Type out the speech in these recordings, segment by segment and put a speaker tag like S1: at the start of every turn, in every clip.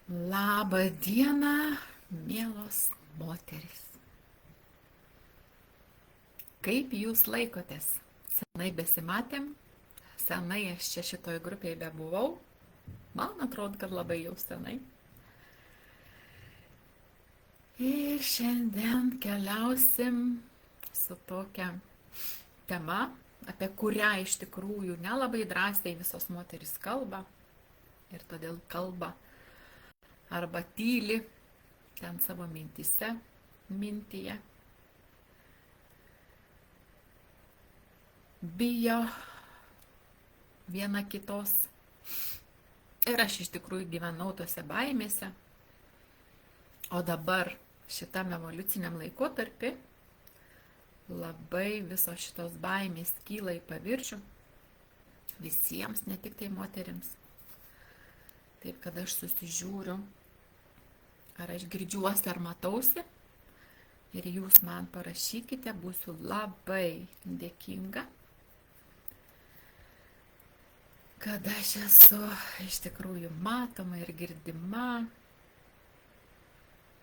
S1: Labą dieną, mielos moterys. Kaip jūs laikotės? Senai besimatėm, senai aš čia šitoj grupėje bebuvau. Man atrodo, kad labai jau senai. Ir šiandien keliausim su tokia tema, apie kurią iš tikrųjų nelabai drąsiai visos moterys kalba. Ir todėl kalba arba tyli ten savo mintyje. Bijo viena kitos. Ir aš iš tikrųjų gyvenau tose baimėse. O dabar šitam evoliuciniam laikotarpį labai visos šitos baimės kyla į paviršių. Visiems, ne tik tai moterims. Taip, kad aš susižiūriu, ar aš girdžiuosi, ar matausi. Ir jūs man parašykite, būsiu labai dėkinga, kad aš esu iš tikrųjų matoma ir girdima.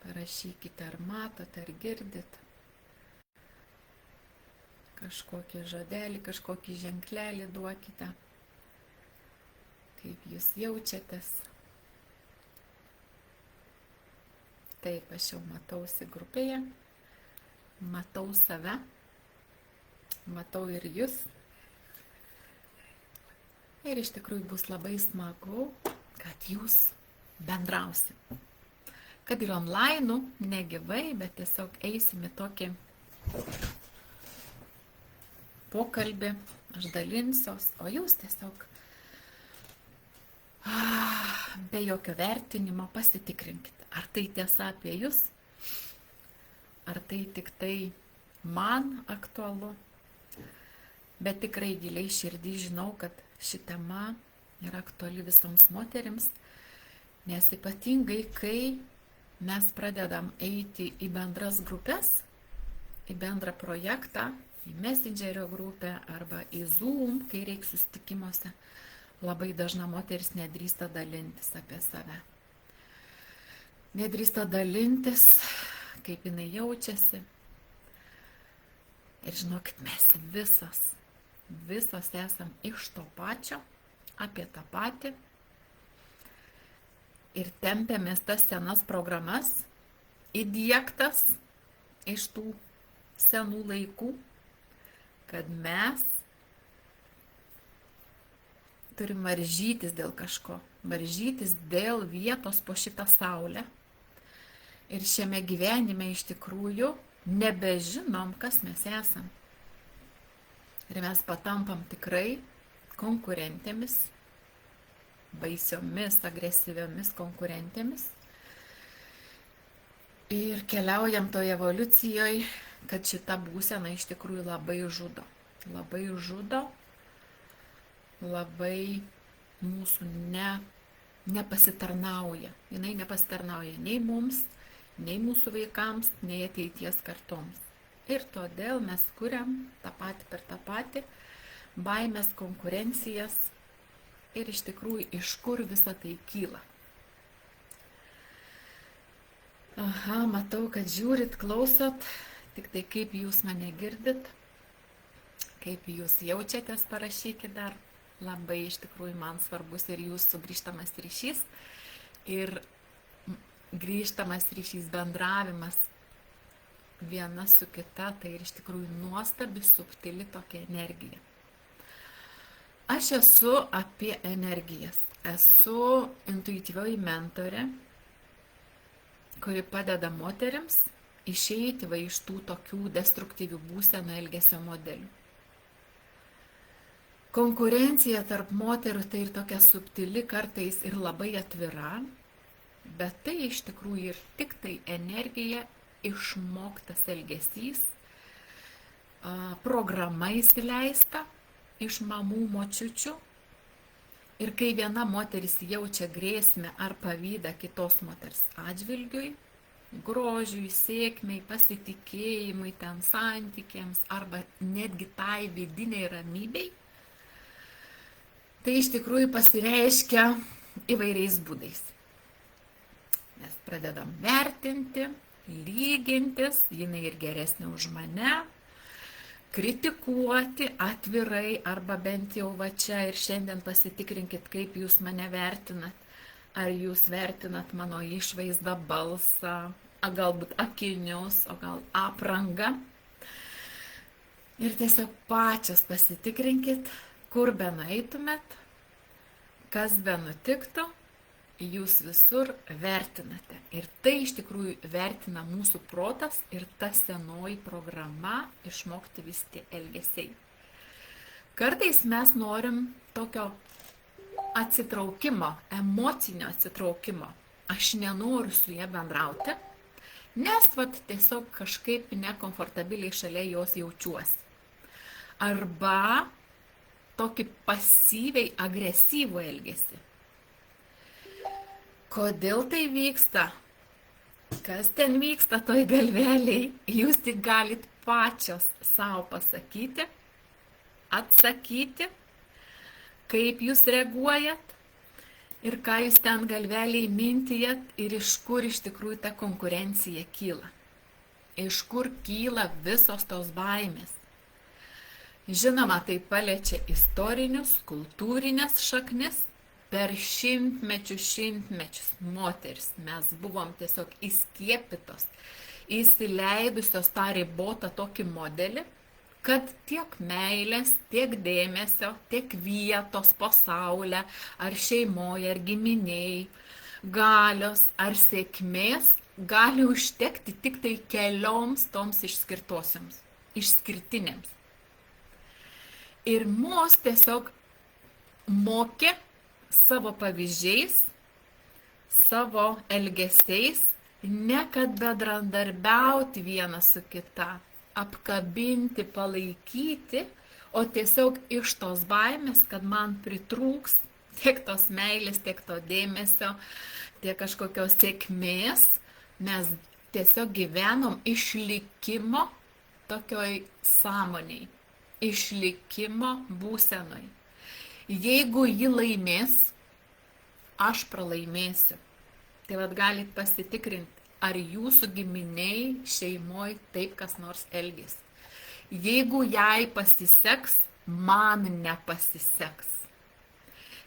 S1: Parašykite, ar matote, ar girdit. Kažkokį žodelį, kažkokį ženklelį duokite. Kaip jūs jaučiatės. Taip, aš jau matausi grupėje. Matau save. Matau ir jūs. Ir iš tikrųjų bus labai smagu, kad jūs bendrausi. Kad ir online, negyvai, bet tiesiog eisim į tokį pokalbį, aš dalinsiuos, o jūs tiesiog be jokio vertinimo pasitikrinkite, ar tai tiesa apie jūs, ar tai tik tai man aktualu, bet tikrai giliai širdį žinau, kad ši tema yra aktuali visoms moterims, nes ypatingai, kai mes pradedam eiti į bendras grupės, į bendrą projektą, į Messengerio grupę arba į Zoom, kai reikia susitikimuose, labai dažna moteris nedrįsta dalintis apie save. Nedrįsta dalintis, kaip jinai jaučiasi. Ir žinokit, mes visos esam iš to pačio, apie tą patį. Ir tempiamės tas senas programas, įdiegtas iš tų senų laikų, kad mes turim varžytis dėl kažko, varžytis dėl vietos po šitą saulę. Ir šiame gyvenime iš tikrųjų nebežinom, kas mes esam. Ir mes patampam tikrai konkurentėmis, baisiomis, agresyviomis konkurentėmis. Ir keliaujam toje evoliucijoje, kad šita būsena iš tikrųjų labai žudo. Labai žudo, labai mūsų nepasitarnauja. Jinai nepasitarnauja nei mums, nei mūsų vaikams, nei ateities kartoms. Ir todėl mes kuriam tą patį per tą patį, baimės, konkurencijas. Ir iš tikrųjų, iš kur visa tai kyla. Aha, matau, kad žiūrit, klausot, tik tai kaip jūs mane girdit, kaip jūs jaučiatės, parašykit dar. Labai iš tikrųjų man svarbus ir jūsų grįžtamas ryšys. Ir grįžtamas ryšys, bendravimas viena su kita, tai ir iš tikrųjų nuostabi, subtili tokia energija. Aš esu apie energijas. Esu intuityvioji mentorė, kuri padeda moteriams išeiti iš tų tokių destruktyvių būsenų elgesio modelių. Konkurencija tarp moterų tai ir tokia subtili, kartais ir labai atvira, bet tai iš tikrųjų ir tik tai energija, išmoktas elgesys, programa įsileista iš mamų, močiučių. Ir kai viena moteris jaučia grėsmę ar pavydą kitos moters atžvilgiui, grožiui, sėkmei, pasitikėjimui, ten santykiams arba netgi tai vidiniai ramybei, tai iš tikrųjų pasireiškia įvairiais būdais. pradedam vertinti, lygintis, jinai ir geresnė už mane, kritikuoti atvirai arba bent jau va čia ir šiandien pasitikrinkit, kaip jūs mane vertinat. Ar jūs vertinat mano išvaizdą, balsą, galbūt akinius, o gal aprangą. Ir tiesiog pačios pasitikrinkit, kur be nueitumėt, kas be nutiktų, jūs visur vertinate. Ir tai iš tikrųjų vertina mūsų protas ir ta senoji programa išmokti visi tie elgesiai. Kartais mes norim tokio atsitraukimo, emocinio atsitraukimo. Aš nenoriu su ja bendrauti, nes tiesiog kažkaip nekomfortabiliai šalia jos jaučiuosi. Arba tokį pasyviai agresyvų elgesį. Kodėl tai vyksta? Kas ten vyksta toj galveliai? Jūs tik galit pačios savo pasakyti, atsakyti, kaip jūs reaguojat ir ką jūs ten galveliai mintijat ir iš kur iš tikrųjų ta konkurencija kyla. Iš kur kyla visos tos baimės. Žinoma, tai paliečia istorinius, kultūrinės šaknis. Per šimtmečius moteris mes buvom tiesiog įskiepytos, įsileidusios tą ribotą tokį modelį, kad tiek meilės, tiek dėmesio, tiek vietos pasaulyje, ar šeimoje, ar giminiai, galios, ar sėkmės gali užtekti tik tai kelioms toms išskirtinėms. Ir mus tiesiog mokė savo pavyzdžiais, savo elgesiais, ne kad bendradarbiauti vieną su kita, apkabinti, palaikyti, o tiesiog iš tos baimės, kad man pritrūks tiek tos meilės, tiek to dėmesio, tiek kažkokios sėkmės, mes tiesiog gyvenom išlikimo tokioj sąmoniai, išlikimo būsenoj. Jeigu ji laimės, aš pralaimėsiu. Tai galit pasitikrinti, ar jūsų giminiai šeimoje taip kas nors elgėsi. Jeigu jai pasiseks, man nepasiseks.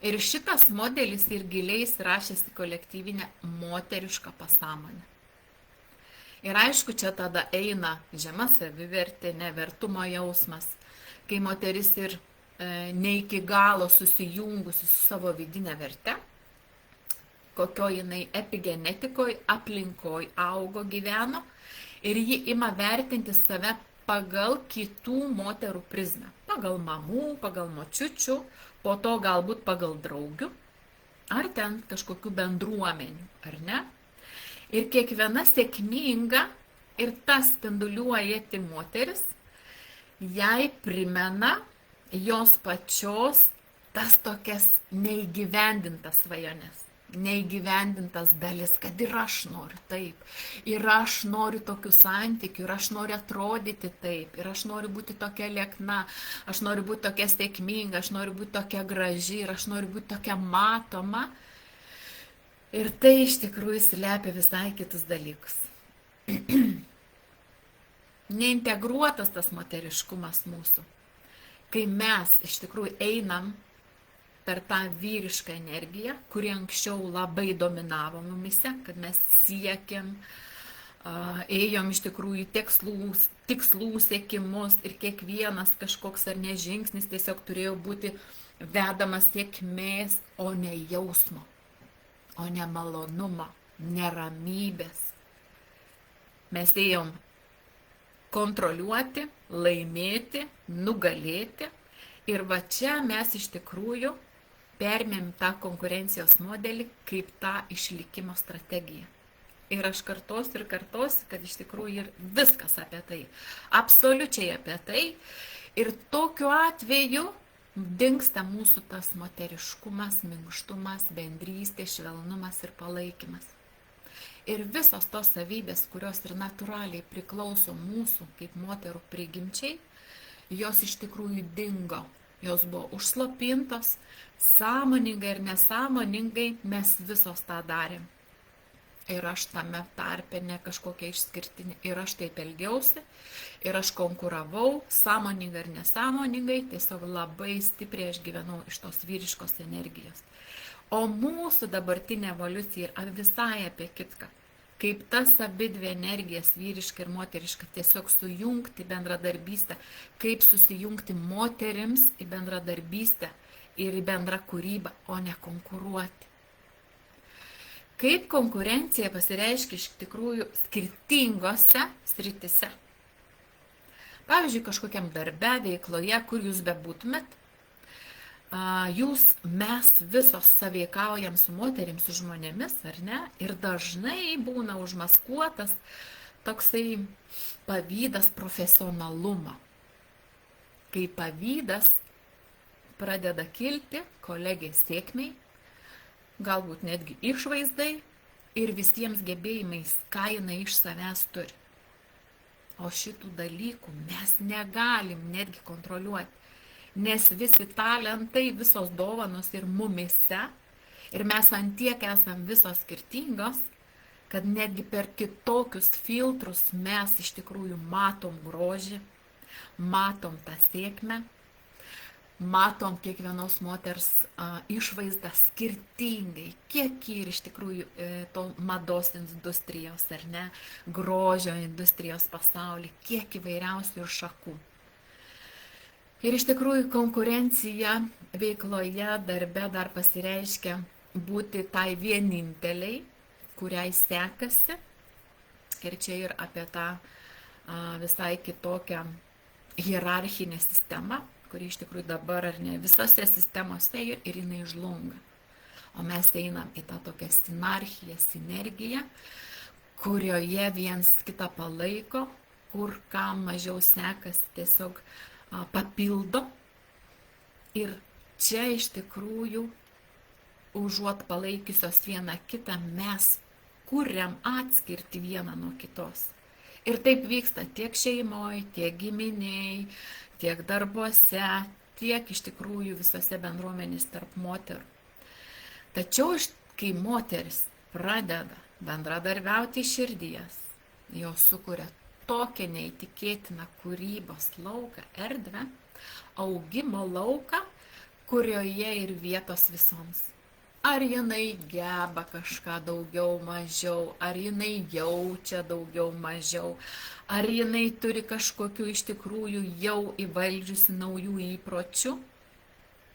S1: Ir šitas modelis ir giliai įsirašęs į kolektyvinę moterišką pasąmonę. Ir aišku, čia tada eina žema savivertė, nevertumo jausmas, kai moteris ir ne iki galo susijungusi su savo vidinė verte, kokio jinai epigenetikoje, aplinkoje augo, gyveno, ir ji ima vertinti save pagal kitų moterų prizmę. Pagal mamų, pagal močiučių, po to galbūt pagal draugių, ar ten kažkokių bendruomenių, ar ne? Ir kiekviena sėkminga ir tas spinduliuojanti moteris, jai primena jos pačios tas tokias neįgyvendintas svajones, neįgyvendintas dalis, kad ir aš noriu taip, ir aš noriu tokių santykių, ir aš noriu atrodyti taip, ir aš noriu būti tokia liekna, aš noriu būti tokia sėkminga, aš noriu būti tokia graži, ir aš noriu būti tokia matoma. Ir tai iš tikrųjų slepia visai kitus dalykus. Neintegruotas tas moteriškumas mūsų. Kai mes iš tikrųjų einam per tą vyrišką energiją, kuri anksčiau labai dominavo mumise, kad mes siekiam, ėjom iš tikrųjų tikslų siekimus ir kiekvienas kažkoks ar ne žingsnis tiesiog turėjo būti vedamas sėkmės, o ne jausmo, o ne malonumo, neramybės. Mes ėjom kontroliuoti, laimėti, nugalėti. Ir va čia mes iš tikrųjų permėm tą konkurencijos modelį kaip tą išlikimo strategiją. Ir aš kartosiu, kad iš tikrųjų ir viskas apie tai. Absoliučiai apie tai. Ir tokiu atveju dingsta mūsų tas moteriškumas, minkštumas, bendrystė, švelnumas ir palaikymas. Ir visos tos savybės, kurios ir natūraliai priklauso mūsų kaip moterų prigimčiai, jos iš tikrųjų dingo. Jos buvo užslopintos, sąmoningai ir nesąmoningai mes visos tą darėm. ir aš tame tarpe ne kažkokia išskirtinė, ir aš taip elgiausi, ir aš konkuravau, sąmoningai ar nesąmoningai, tiesiog labai stipriai aš gyvenau iš tos vyriškos energijos. O mūsų dabartinė evoliucija yra visai apie kitką. Kaip tas abidvi energijas, vyrišką ir moterišką, tiesiog sujungti bendradarbystę, kaip susijungti moterims į bendradarbystę ir į bendrą kūrybą, o ne konkuruoti. Kaip konkurencija pasireiškia iš tikrųjų skirtingose sritise. Pavyzdžiui, kažkokiam darbe, veikloje, kur jūs bebūtumėt, mes visos sąveikaujam su moterims, su žmonėmis, ar ne? Ir dažnai būna užmaskuotas toksai pavydas profesionalumo. Kai pavydas pradeda kilti kolegės sėkmiai, galbūt netgi išvaizdai ir visiems gebėjimais, ką jinai iš savęs turi. O šitų dalykų mes negalim netgi kontroliuoti, nes visi talentai, visos dovanos ir mumise, ir mes ant tiek esam visos skirtingos, kad netgi per kitokius filtrus mes iš tikrųjų matom grožį, matom tą sėkmę, matom kiekvienos moters išvaizdą skirtingai, kiek ir iš tikrųjų to mados industrijos, ar ne, grožio industrijos pasaulyje, kiek įvairiausių ir šakų. Ir iš tikrųjų konkurencija veikloje, darbe dar pasireiškia būti tai vieninteliai, kuriai sekasi. Ir čia ir apie tą visai kitokią hierarchinę sistemą, kuri iš tikrųjų dabar ar ne visose sistemose ir jinai žlunga. O mes einam į tą tokią sinarchiją, sinergiją, kurioje viens kitą palaiko, kur kam mažiau sekasi tiesiog papildo. Ir čia iš tikrųjų užuot palaikiusios vieną kitą, mes kuriam atskirti vieną nuo kitos. Ir taip vyksta tiek šeimoje, tiek giminiai, tiek darbuose, tiek iš tikrųjų visose bendruomenės tarp moterų. Tačiau, kai moteris pradeda bendradarbiauti širdies, jos sukuria tokią neįtikėtiną kūrybos lauką, erdvę, augimo lauką, kurioje ir vietos visoms. Ar jinai geba kažką daugiau, mažiau, ar jinai jaučia daugiau, mažiau, ar jinai turi kažkokių iš tikrųjų jau įvaldžiusi naujų įpročių,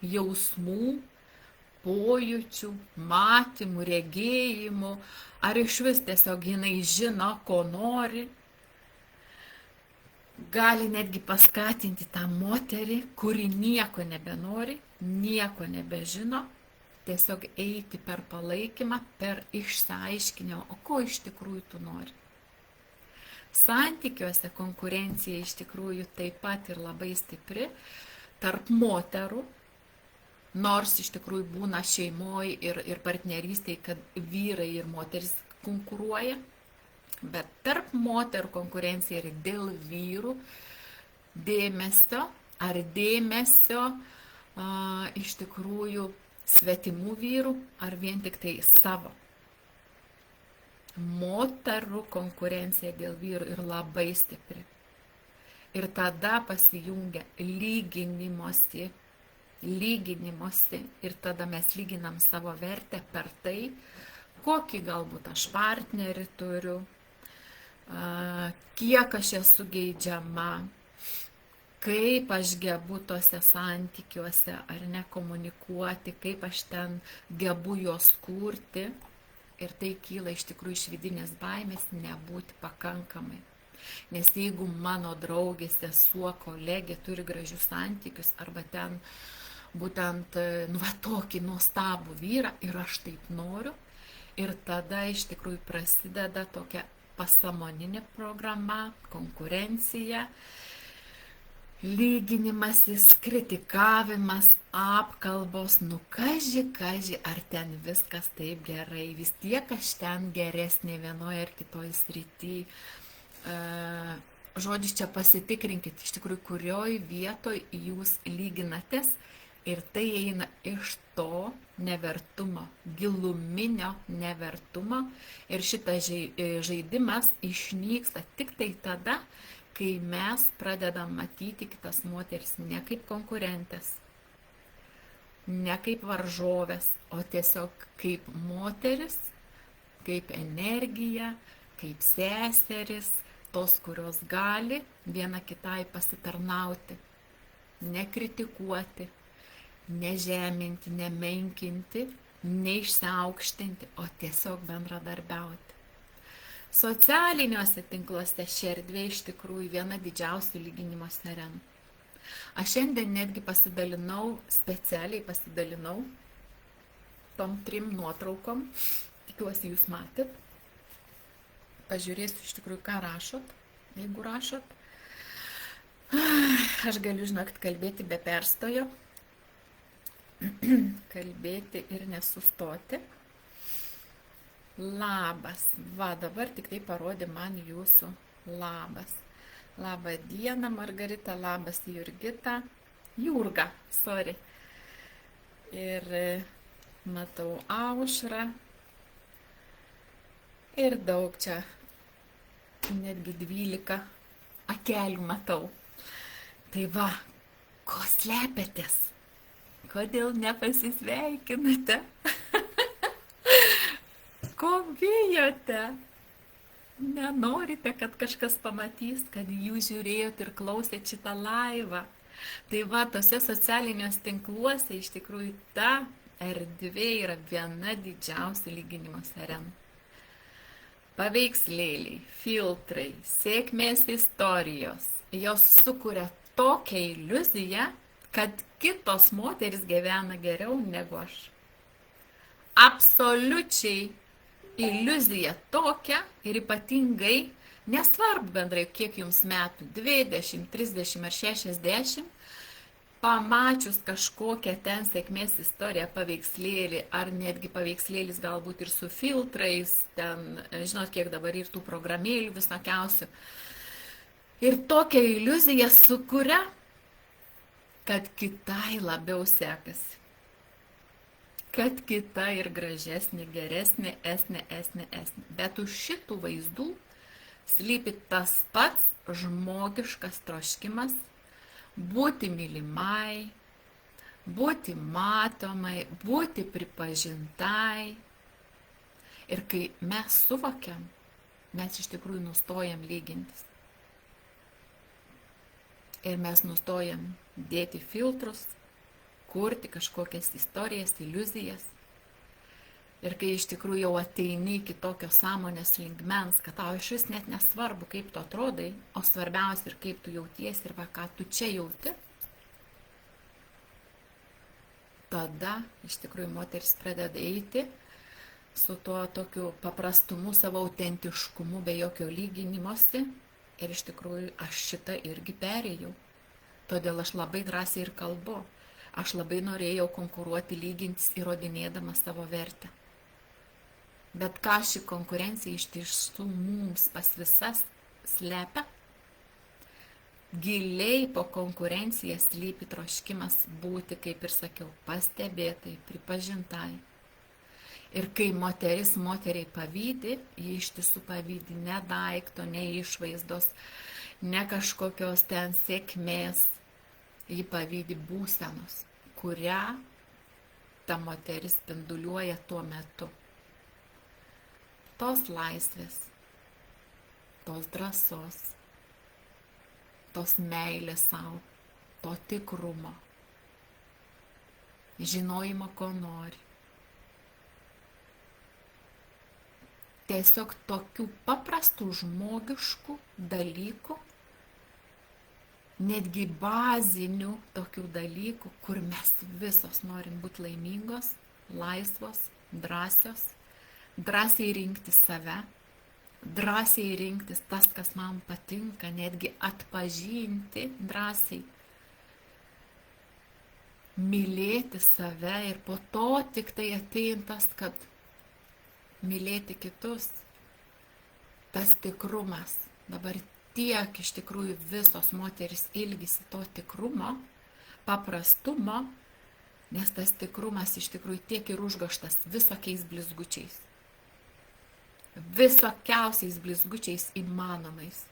S1: jausmų, pojūčių, matymų, regėjimų, ar iš vis tiesiog jinai žino, ko nori, gali netgi paskatinti tą moterį, kuri nieko nebenori, nieko nebežino, tiesiog eiti per palaikymą, per išsiaiškinimą, o ko iš tikrųjų tu nori. Santykiuose konkurencija iš tikrųjų taip pat ir labai stipri tarp moterų, nors iš tikrųjų būna šeimoje ir partnerystėje, kad vyrai ir moteris konkuruoja, bet tarp moterų konkurencija yra dėl vyrų dėmesio ar dėmesio iš tikrųjų svetimų vyrų ar vien tik tai savo. Moterų konkurencija dėl vyrų yra labai stipri. Ir tada pasijungia lyginimosi. Ir tada mes lyginam savo vertę per tai, kokį galbūt aš partnerį turiu, kiek aš esu geidžiama, kaip aš gebu tose santykiuose ar nekomunikuoti, kaip aš ten gebu juos kurti. Ir tai kyla iš tikrųjų iš vidinės baimės nebūti pakankamai. Nes jeigu mano draugė, sesuo, kolegė turi gražius santykius arba ten būtent tokį nuostabų vyrą ir aš taip noriu, ir tada iš tikrųjų prasideda tokia pasąmoninė programa, konkurencija, lyginimasis, kritikavimas, apkalbos, kaži, ar ten viskas taip gerai, vis tiek aš ten geresnė vienoje ar kitoje srityje. Žodžiu, čia pasitikrinkit iš tikrųjų, kurioj vietoj jūs lyginatės Ir tai eina iš to nevertumo, giluminio nevertumo. Ir šitas žaidimas išnyksta tik tai tada, kai mes pradedam matyti kitas moteris ne kaip konkurentės, ne kaip varžovės, o tiesiog kaip moteris, kaip energija, kaip seseris, tos, kurios gali viena kitai pasitarnauti, nekritikuoti, nežeminti, nemenkinti, neišsiaukštinti, o tiesiog bendradarbiauti. Socialiniuose tinkluose ši erdvė iš tikrųjų viena didžiausių lyginimosi arenų. Aš šiandien netgi specialiai pasidalinau tom 3 nuotraukom, tikiuosi jūs matėt. Pažiūrėsiu iš tikrųjų, ką rašot, jeigu rašot. Aš galiu, žinokit, kalbėti be perstojo, kalbėti ir nesustoti. Labas, va dabar tik tai parodė man jūsų labas. Labą dieną, Margarita, labas Jurgita, Jurga, sorry. Ir matau Aušrą. Ir daug čia, netgi 12 akelių matau. Tai va, ko slepiatės? Kodėl nepasisveikinate? Ko bijote? Nenorite, kad kažkas pamatys, kad jūs žiūrėjot ir klausėt šitą laivą. Tai va, tose socialiniuose tinkluose iš tikrųjų ta erdvė yra viena didžiausių lyginimosi arenų. Paveikslėliai, filtrai, sėkmės istorijos, jos sukuria tokią iliuziją, kad kitos moteris gyvena geriau negu aš. Absoliučiai iliuzija tokia ir ypatingai, nesvarbu bendrai, kiek jums metų, 20, 30 ar 60, pamačius kažkokią ten sėkmės istoriją, paveikslėlį, ar netgi paveikslėlis galbūt ir su filtrais, ten, žinot, kiek dabar ir tų programėlių visokiausių. Ir tokią iliuziją sukuria, kad kitai labiau sekasi. Kad kita ir gražesnė, geresnė, esnė. Bet už šitų vaizdų slypi tas pats žmogiškas troškimas būti mylimai, būti matomai, būti pripažintai. Ir kai mes suvokiam, mes iš tikrųjų nustojam lygintis. Ir mes nustojam dėti filtrus, kurti kažkokias istorijas, iliuzijas. Ir kai iš tikrųjų jau ateini iki tokio sąmonės lygmens, kad tau iš vis net nesvarbu, kaip tu atrodai, o svarbiausia ir kaip tu jautiesi ir va, ką tu čia jauti, tada iš tikrųjų moteris pradeda eiti su tuo tokiu paprastumu, savo autentiškumu, be jokio lyginimosi. Ir iš tikrųjų aš šitą irgi perėjau. Todėl aš labai drąsiai ir kalbu. Aš labai norėjau konkuruoti, lygintis, įrodinėdama savo vertę. Bet ką ši konkurencija iš tiesų mums pas visas slepia? Giliai po konkurenciją slypi troškimas būti, kaip ir sakiau, pastebėtai, pripažintai. Ir kai moteris moteriai pavydi, ji iš tiesų pavydi ne daikto, ne išvaizdos, ne kažkokios ten sėkmės. Ji pavydi būsenos, kurią ta moteris spinduliuoja tuo metu. Tos laisvės, tos drąsos, tos meilės savo, to tikrumo, žinojimo, ko nori. Tiesiog tokių paprastų žmogiškų dalykų, netgi bazinių tokių dalykų, kur mes visos norim būti laimingos, laisvos, drąsios, drąsiai rinktis save, drąsiai rinktis tas, kas man patinka, netgi atpažinti drąsiai, mylėti save ir po to tik tai ateintas, kad mylėti kitus, tas tikrumas. Dabar tiek iš tikrųjų visos moteris ilgisi to tikrumo, paprastumo, nes tas tikrumas iš tikrųjų tiek ir užgoštas visokiais blizgučiais. Visokiausiais blizgučiais įmanomais.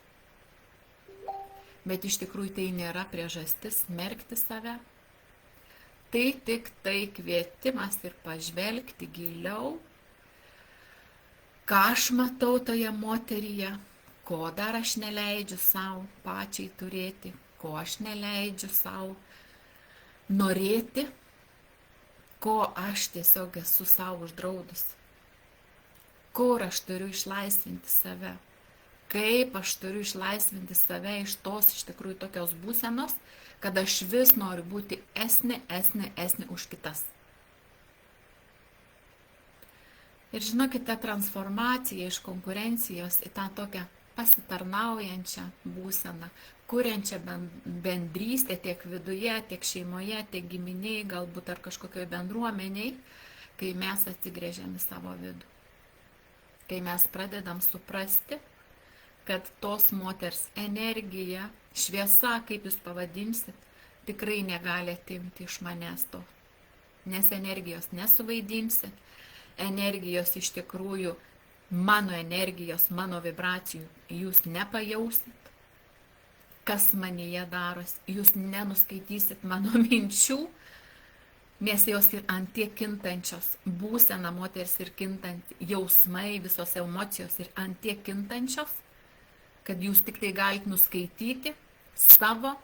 S1: Bet iš tikrųjų tai nėra priežastis smerkti save. Tai tik tai kvietimas ir pažvelgti giliau, ką aš matau toje moteryje, ko dar aš neleidžiu savo pačiai turėti, ko aš neleidžiu savo norėti, ko aš tiesiog esu savo uždraudus, kur aš turiu išlaisvinti save, kaip aš turiu išlaisvinti save iš tos iš tikrųjų tokios būsenos, kad aš vis noriu būti esnė už kitas. Ir žinokite, transformacija iš konkurencijos į tą tokią pasitarnaujančią būseną, kuriančią bendrystę tiek viduje, tiek šeimoje, tiek giminiai, galbūt ar kažkokioj bendruomeniai, kai mes atsigrėžiam į savo vidų. Kai mes pradedam suprasti, kad tos moters energija, šviesa, kaip jūs pavadinsit, tikrai negali atimti iš manęs to. Nes energijos nesuvaidinsit, energijos iš tikrųjų, mano energijos, mano vibracijų jūs nepajausit, kas manyje darosi, jūs nenuskaitysit mano minčių, nes jos ir antiek kintančios, būsena moters ir kintant jausmai, visos emocijos ir antiek kintančios, kad jūs tik tai galite nuskaityti savo,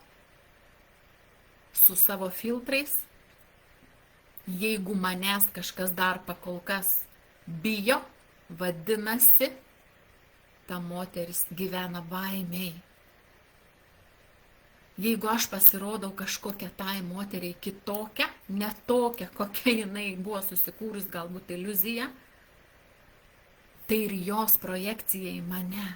S1: su savo filtrais. Jeigu manęs kažkas dar pakol kas bijo, vadinasi, ta moteris gyvena baimiai. Jeigu aš pasirodau kažkokią tai moteriai kitokią, ne tokią, kokia jinai buvo susikūrus, galbūt iliuzija, tai ir jos projekcija į mane.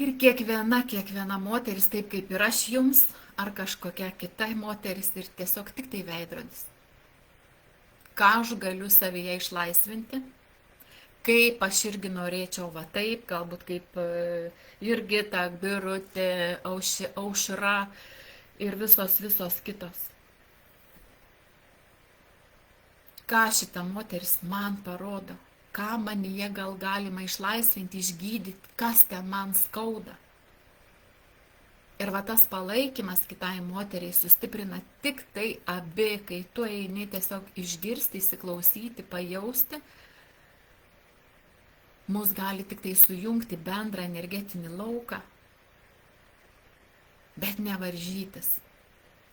S1: Ir kiekviena moteris, taip kaip ir aš jums, ar kažkokia kita moteris, ir tiesiog tik tai veidrodis. Ką aš galiu savyje išlaisvinti, kaip aš irgi norėčiau, va taip, galbūt kaip Jurgita, Birutė, Aušra ir visos kitos. Ką šita moteris man parodo, ką manyje gal galima išlaisvinti, išgydyti, kas ten man skauda. Ir va tas palaikymas kitai moteriai sustiprina tik tai abi, kai tu eini tiesiog išgirsti, įsiklausyti, pajausti, mus gali tik tai sujungti bendrą energetinį lauką, bet nevaržytis,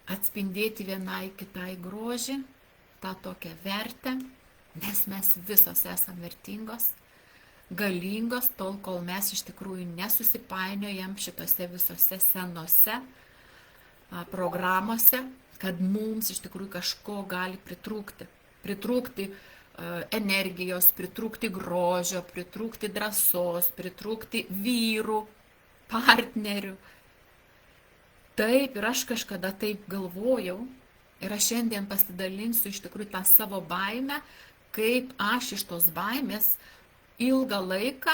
S1: atspindėti vienai kitai grožį, tą tokią vertę, nes mes visos esam vertingos, galingos, tol kol mes iš tikrųjų nesusipainiojam šitose visose senose programuose, kad mums iš tikrųjų kažko gali pritrūkti. Pritrūkti energijos, pritrūkti grožio, pritrūkti drąsos, pritrūkti vyrų, partnerių. Taip, ir aš kažkada taip galvojau, ir aš šiandien pasidalinsiu iš tikrųjų tą savo baimę, kaip aš iš tos baimės ilgą laiką,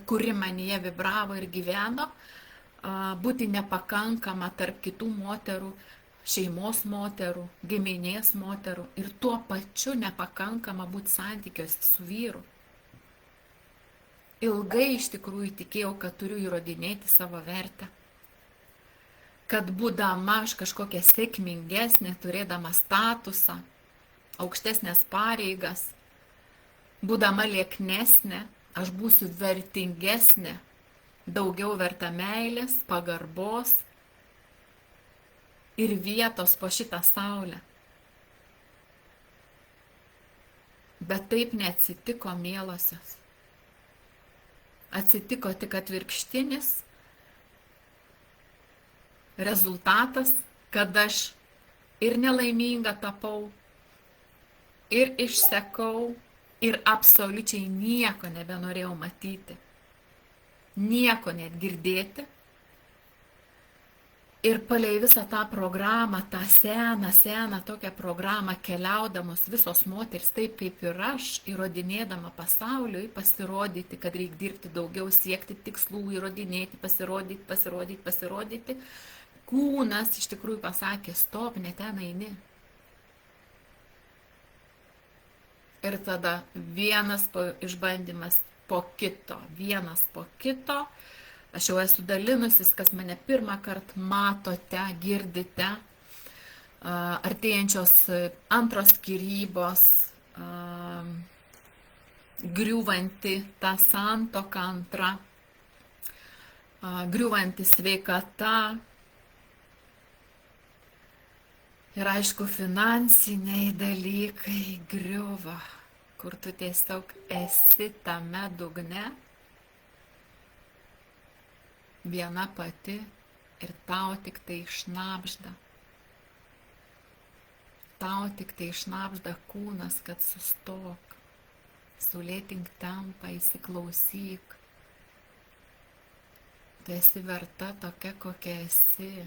S1: kuri manyje vibravo ir gyveno, būti nepakankama tarp kitų moterų, šeimos moterų, giminės moterų ir tuo pačiu nepakankama būti santykiuose su vyru. Ilgai iš tikrųjų tikėjau, kad turiu įrodinėti savo vertę. Kad būdama aš kažkokia sėkmingesnė, turėdama statusą, aukštesnės pareigas, būdama lieknesnė, aš būsiu vertingesnė, daugiau verta meilės, pagarbos ir vietos po šitą saulę. Bet taip neatsitiko, mielosios. Atsitiko tik atvirkštinis rezultatas, kad aš ir nelaiminga tapau, ir išsekau, ir absoliučiai nieko nebenorėjau matyti, nieko net girdėti. Ir palei visą tą programą, tą seną tokią programą keliaudamos visos moteris, taip kaip ir aš, įrodinėdama pasauliui, pasirodyti, kad reikia dirbti daugiau, siekti tikslų, įrodinėti, pasirodyti, kūnas iš tikrųjų pasakė, stop, ne ten eini. Ir tada vienas išbandymas po kito, vienas po kito. Aš jau esu dalinusis, kas mane pirmą kartą matote, girdite, artėjančios antros skyrybos, griūvanti ta santuoka antra, griūvanti sveikata ir aišku finansiniai dalykai griuva, kur tu tiesiog esi tame dugne, viena pati ir tau tik tai šnabžda. Tau tik tai šnabžda kūnas, kad sustok, sulėtink tempą, įsiklausyk. Tu esi verta tokia, kokia esi.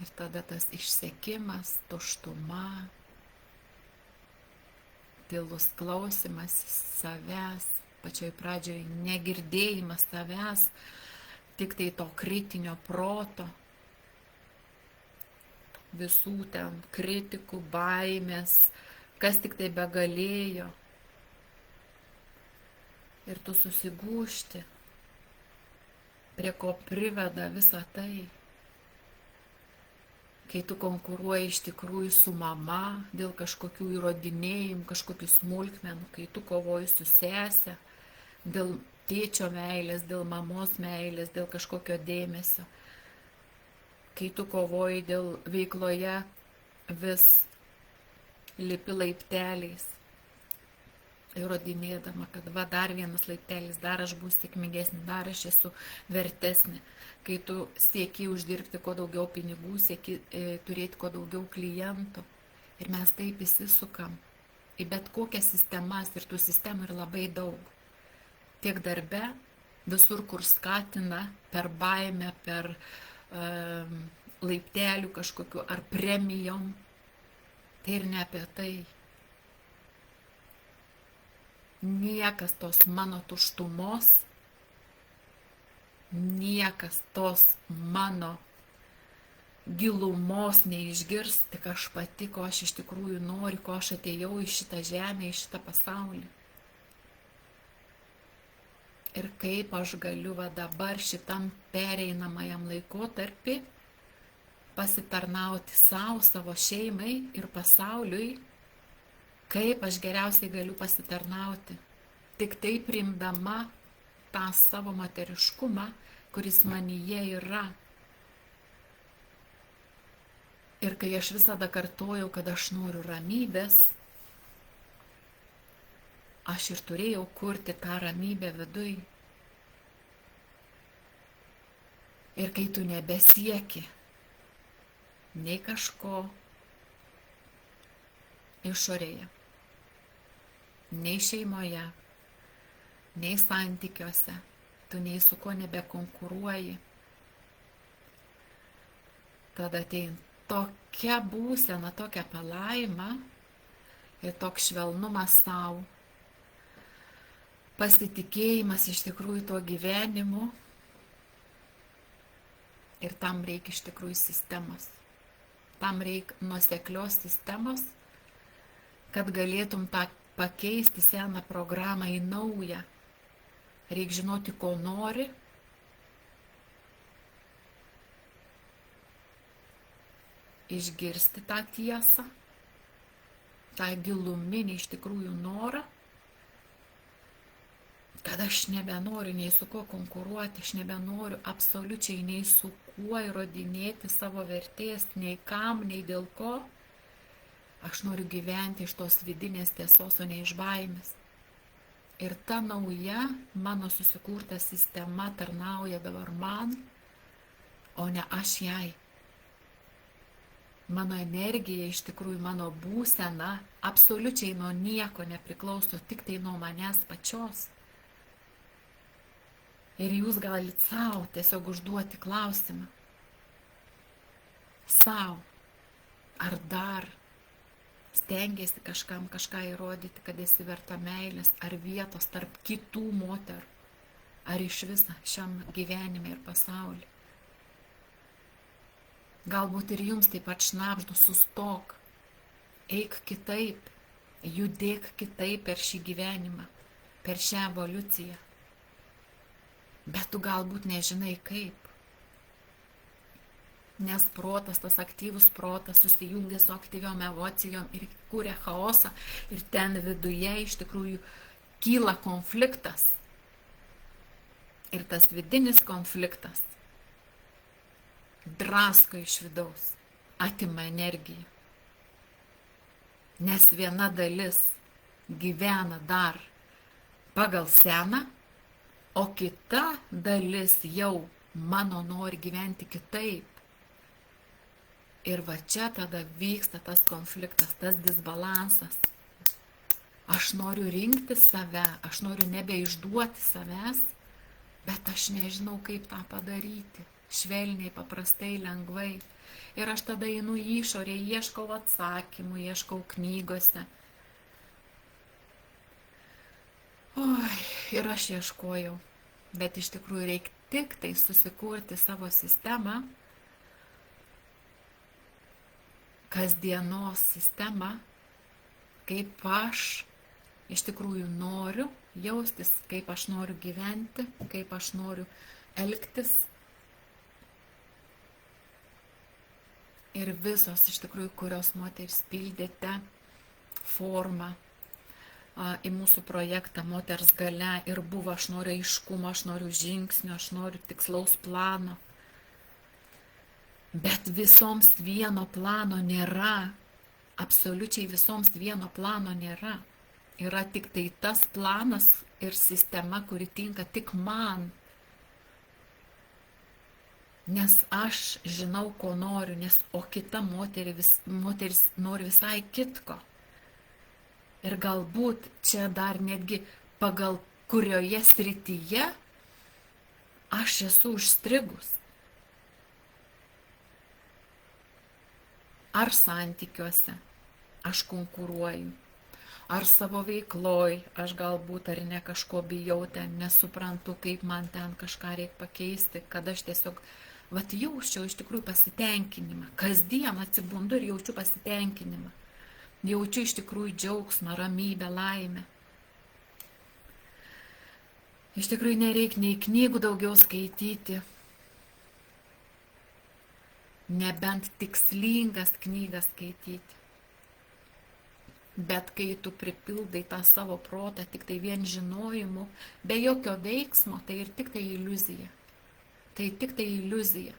S1: Ir tada tas išsekimas, tuštuma, tylus klausimas savęs, pačioj pradžioj negirdėjimas savęs, tik tai to kritinio proto, visų ten kritikų, baimės, kas tik tai begalėjo. Ir tu susigūžti, prie ko priveda visa tai. Kai tu konkuruoji iš tikrųjų su mama dėl kažkokių įrodinėjimų, kažkokių smulkmenų, kai tu kovoji su sese dėl tėčio meilės, dėl mamos meilės, dėl kažkokio dėmesio, kai tu kovoji dėl veikloje vis lipi laipteliais, įrodinėdama, kad va dar vienas laiptelis, dar aš būsiu sėkmingesnė, dar aš esu vertesnė. Kai tu sieki uždirbti kuo daugiau pinigų, sieki turėti kuo daugiau klientų. Ir mes taip įsisukam į bet kokias sistemas ir tų sistemų yra labai daug. Tiek darbe, visur, kur skatina per baimę, per laiptelių kažkokiu ar premijom. Tai ir ne apie tai. Niekas tos mano tuštumos, niekas tos mano gilumos neišgirs, tik aš pati, ko aš iš tikrųjų noriu, ko aš atėjau į šitą žemę, į šitą pasaulį. Ir kaip aš galiu va dabar šitam pereinamajam laikotarpį pasitarnauti savo šeimai ir pasauliui, kaip aš geriausiai galiu pasitarnauti, tik tai priimdama tą savo moteriškumą, kuris manyje yra. Ir kai aš visada kartojau, kad aš noriu ramybės, aš ir turėjau kurti tą ramybę viduj. Ir kai tu nebesieki nei kažko išorėje, nei šeimoje, nei santykiuose, tu nei su kuo nebekonkuruoji. Tada ateina tokia būsena, tokia palaima ir toks švelnumas savo, pasitikėjimas iš tikrųjų tuo gyvenimu. Ir tam reikia iš tikrųjų sistemos. Tam reikia nuoseklios sistemos, kad galėtum tą pakeisti seną programą į naują. Reikia žinoti, ko nori. Išgirsti tą tiesą, tą giluminį iš tikrųjų norą, kad aš nebenoriu nei su kuo konkuruoti, aš nebenoriu absoliučiai nei su kuo įrodinėti savo vertės, nei kam, nei dėl ko. Aš noriu gyventi iš tos vidinės tiesos, o ne iš baimės. Ir ta nauja mano susikurta sistema tarnauja dabar man, o ne aš jai. Mano energija, iš tikrųjų mano būsena, absoliučiai nuo nieko nepriklauso, tik tai nuo manęs pačios. Ir jūs galite savo tiesiog užduoti klausimą. Sau, ar dar stengiasi kažkam kažką įrodyti, kad esi verta meilės, ar vietos tarp kitų moterų, ar iš viso šiam gyvenime ir pasaulyje. Galbūt ir jums taip pat šnabždu, sustok, eik kitaip, judėk kitaip per šį gyvenimą, per šią evoliuciją. Bet tu galbūt nežinai kaip. Nes protas, tas aktyvus protas susijungia su aktyviom emocijom ir kūrė chaosą. Ir ten viduje iš tikrųjų kyla konfliktas. Ir tas vidinis konfliktas drasko iš vidaus, atima energiją. Nes viena dalis gyvena dar pagal seną, o kita dalis jau mano nori gyventi kitaip. Ir va čia tada vyksta tas konfliktas, tas disbalansas. Aš noriu rinkti save, aš noriu nebeišduoti savęs, bet aš nežinau, kaip tą padaryti. Švelniai, paprastai, lengvai. Ir aš tada einu į išorę, ieškau atsakymų, ieškau knygose. Oi, ir aš ieškojau. Bet iš tikrųjų reikia tik tai susikurti savo sistemą, kasdienos sistemą, kaip aš iš tikrųjų noriu jaustis, kaip aš noriu gyventi, kaip aš noriu elgtis. Ir visos iš tikrųjų, kurios moterys pildėte formą į mūsų projektą Moters galia ir buvo, aš noriu aiškumo, aš noriu žingsnio, aš noriu tikslaus plano. Bet visoms vieno plano nėra, absoliučiai visoms vieno plano nėra. Yra tik tai tas planas ir sistema, kuri tinka tik man. Nes aš žinau, ko noriu, o kita moteris nori visai kitko. Ir galbūt čia dar netgi pagal kurioje srityje aš esu užstrigus. Ar santykiuose aš konkuruoju, ar savo veikloj aš galbūt ar ne kažko bijau ten, nesuprantu, kaip man ten kažką reikia pakeisti, kad aš tiesiog jausčiau iš tikrųjų pasitenkinimą. Kasdien atsibundu ir jaučiu pasitenkinimą. Jaučiu iš tikrųjų džiaugsmą, ramybę, laimę. Iš tikrųjų nereikia nei knygų daugiau skaityti, nebent tikslingas knygas skaityti. Bet kai tu pripildai tą savo protą tik tai vien žinojimu, be jokio veiksmo, tai ir tik tai iliuzija. Tai tik tai iliuzija.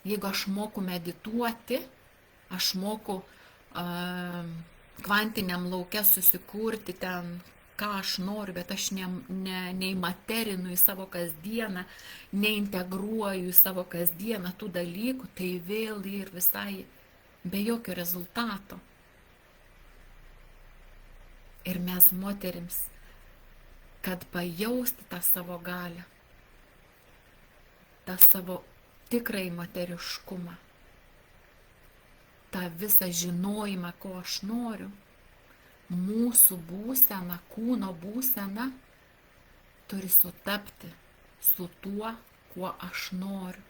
S1: Jeigu aš moku medituoti, aš moku kvantiniam lauke susikurti ten, ką aš noriu, bet aš neįmaterinu į savo kasdieną, neintegruoju į savo kasdieną tų dalykų, tai vėl ir visai be jokio rezultato. Ir mes moterims, kad pajausti tą savo galią, tą savo tikrai moteriškumą, tą visą žinojimą, ko aš noriu, mūsų būsena, kūno būsena turi sutapti su tuo, kuo aš noriu.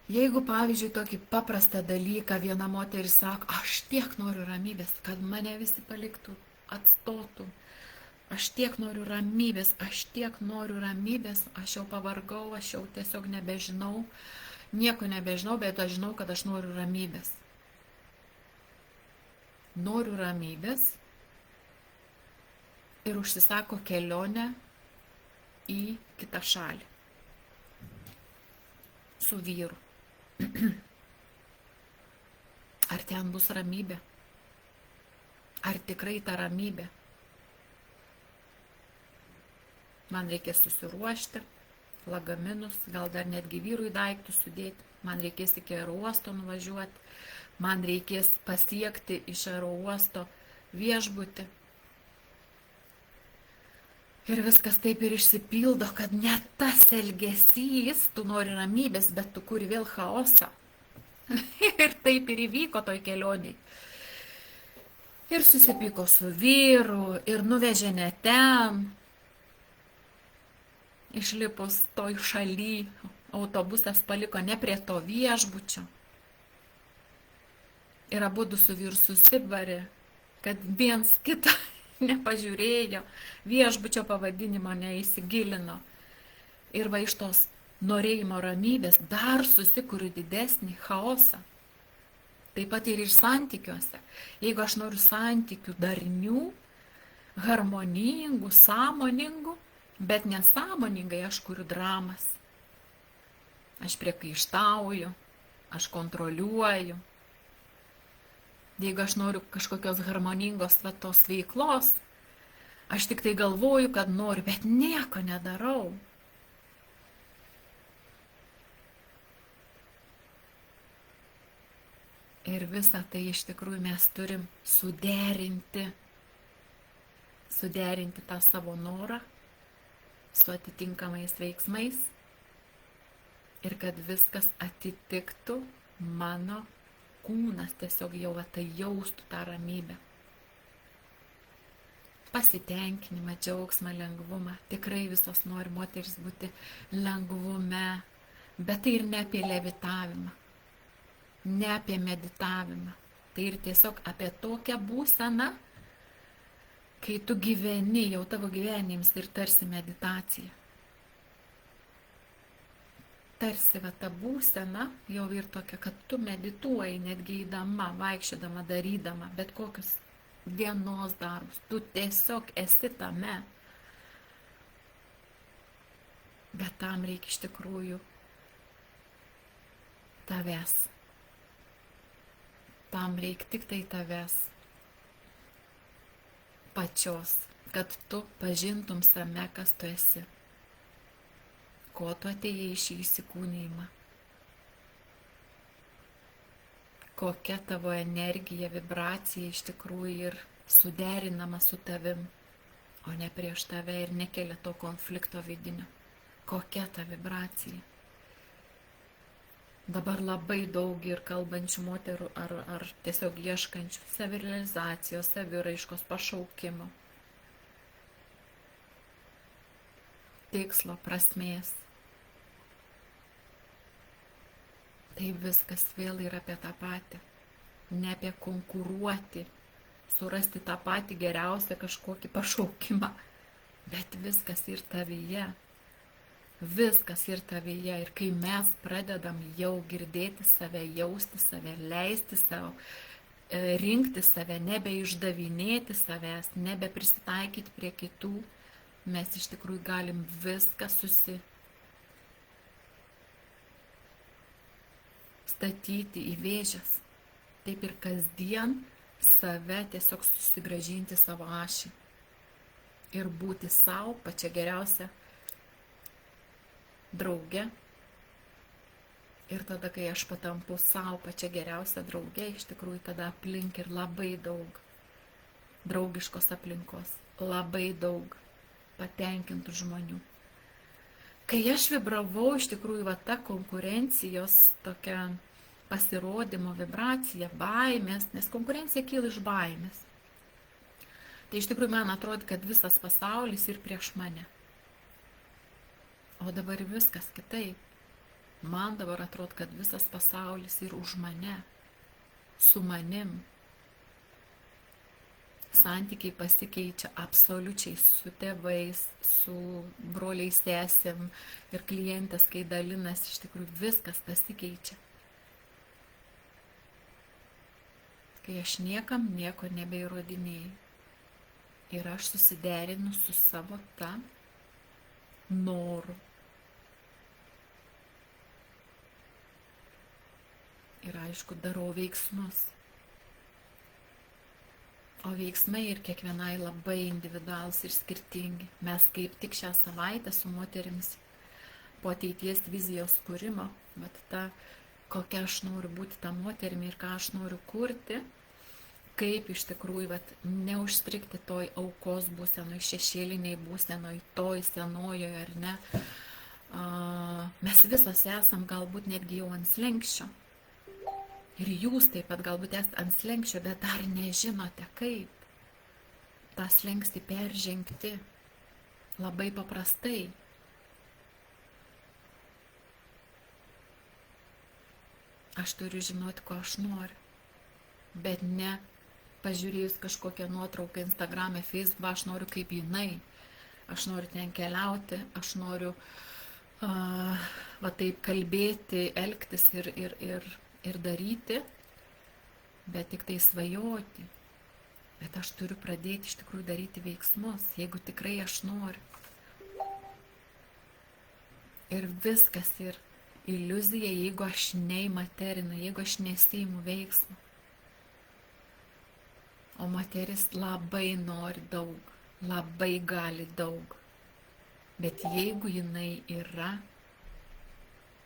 S1: Jeigu, pavyzdžiui, tokį paprastą dalyką viena moteris sako, aš tiek noriu ramybės, kad mane visi paliktų, atstotų, aš tiek noriu ramybės, aš jau pavargau, aš jau tiesiog nebežinau, nieko nebežinau, bet aš žinau, kad aš noriu ramybės. Noriu ramybės ir užsisako kelionę į kitą šalį su vyru. Ar ten bus ramybė? Ar tikrai ta ramybė? Man reikės susiruošti, lagaminus, gal dar netgi vyrui daiktus sudėti, man reikės iki aerouosto nuvažiuoti, man reikės pasiekti iš aerouosto viešbutį. Ir viskas taip ir išsipildo, kad net tas elgesys, tu nori ramybės, bet tu kuri vėl chaosą. Ir taip ir įvyko toj kelioniai. Ir susipyko su vyru, ir nuvežė ne ten. išlipus toj šaly, autobusas paliko ne prie to viešbučio. Ir abudu su vyru susibarė, kad viens kitą nepažiūrėjo, viešbučio pavadinimo neįsigilino. Ir va iš tos norėjimo ramybės dar susikuriu didesnį chaosą. Taip pat ir santykiuose. Jeigu aš noriu santykių darnių, harmoningų, sąmoningų, bet nesąmoningai aš kuriu dramas. Aš priekaištauju, aš kontroliuoju. Jeigu aš noriu kažkokios harmoningos tos veiklos, aš tik tai galvoju, kad noriu, bet nieko nedarau. Ir visą tai iš tikrųjų mes turim suderinti tą savo norą su atitinkamais veiksmais ir kad viskas atitiktų mano kūnas, tiesiog jau tai jaustų tą ramybę. Pasitenkinimą, džiaugsmą, lengvumą. Tikrai visos nori moteris būti lengvume, bet tai ir ne apie levitavimą, ne apie meditavimą. Tai ir tiesiog apie tokią būseną, kai tu gyveni, jau tavo gyvenims ir tarsi meditacija. Tarsi va ta būsena jau ir tokia, kad tu medituoji netgi eidama, vaikščiodama, darydama, bet kokius dienos darbus. Tu tiesiog esi tame. Bet tam reikia iš tikrųjų tavęs. Tam reikia tik tai tavęs pačios, kad tu pažintum same, kas tu esi. Ko tu atėjai į šį įsikūnijimą. Kokia tavo energija, vibracija iš tikrųjų ir suderinama su tavim, o ne prieš tave ir nekelia to konflikto vidinio. Kokia ta vibracija. Dabar labai daug ir kalbančių moterų ar tiesiog ieškančių savirealizacijos, saviraiškos, pašaukimo, tikslo, prasmės. Tai viskas vėl yra apie tą patį. Ne apie konkuruoti, surasti tą patį geriausią kažkokį pašaukimą, bet viskas ir tavyje. Viskas ir tavyje. Ir kai mes pradedam jau girdėti save, jausti save, leisti savo, rinkti save, nebeišdavinėti savęs, nebeprisitaikyti prie kitų, mes iš tikrųjų galim viską statyti į vėžes. Taip ir kasdien save tiesiog susigrąžinti savo ašį. Ir būti savo pačia geriausia drauge. Ir tada, kai aš patampu savo pačia geriausia drauge, iš tikrųjų tada aplink ir labai daug draugiškos aplinkos. Labai daug patenkintų žmonių. Kai aš vibravau, iš tikrųjų, va ta konkurencijos tokia pasirodymo vibracija, baimės, nes konkurencija kyla iš baimės. Tai iš tikrųjų man atrodo, kad visas pasaulis ir prieš mane. O dabar viskas kitaip. Man dabar atrodo, kad visas pasaulis ir už mane, su manim. Santykiai pasikeičia absoliučiai su tėvais, su broliais, sesėm ir klientės, kai dalinasi, iš tikrųjų viskas pasikeičia. Kai aš niekam nieko nebeįrodinėjau. Ir aš susiderinu su savo tą noru. Ir aišku, darau veiksmus. O veiksmai ir kiekvienai labai individualūs ir skirtingi. Mes kaip tik šią savaitę su moterims po ateities vizijos kūrimo, bet ta, kokia aš noriu būti tą moterimi ir ką aš noriu kurti, kaip iš tikrųjų neužstrikti toj aukos būsenoj, šešėliniai būsenoj, toj senojoje ar ne. Mes visos esam galbūt netgi jau ant slenksčio. Ir jūs taip pat galbūt esate ant slenksčio, bet dar nežinote kaip tą slenkstį peržengti labai paprastai. Aš turiu žinoti, ko aš noriu. Bet ne pažiūrėjus kažkokią nuotrauką Instagram'e, Facebook'e, aš noriu kaip jinai. Aš noriu ten keliauti, aš noriu va taip kalbėti, elgtis ir daryti, bet tik tai svajoti. Bet aš turiu pradėti iš tikrųjų daryti veiksmus, jeigu tikrai aš noriu. Ir viskas ir iliuzija, jeigu aš neįmaterinu, jeigu aš nesiimu veiksmų. O moteris labai nori daug, labai gali daug. Bet jeigu jinai yra